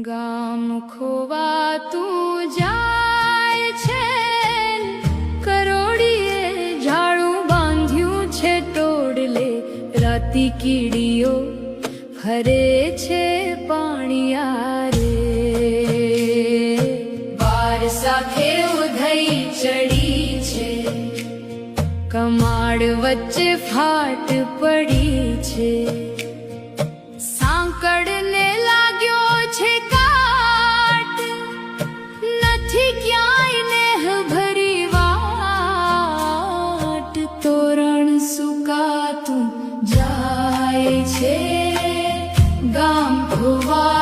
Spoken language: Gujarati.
ગામ ખોવાતું જાય છે, કરોડીએ ઝાડું બાંધ્યું છે ટોડલે, રાતી કીડીઓ ફરે છે પાણીયારે, બાર સાથે ઉધઈ ચડી છે, કમાડ વચ્ચે ફાટ પડી છે, સાંકળને લાગ્યો છે કાટ, નથી ક્યાંય નેહ ભરી વાટ, તોરણ સુકાતું જાય છે, ગામ ખોવાતું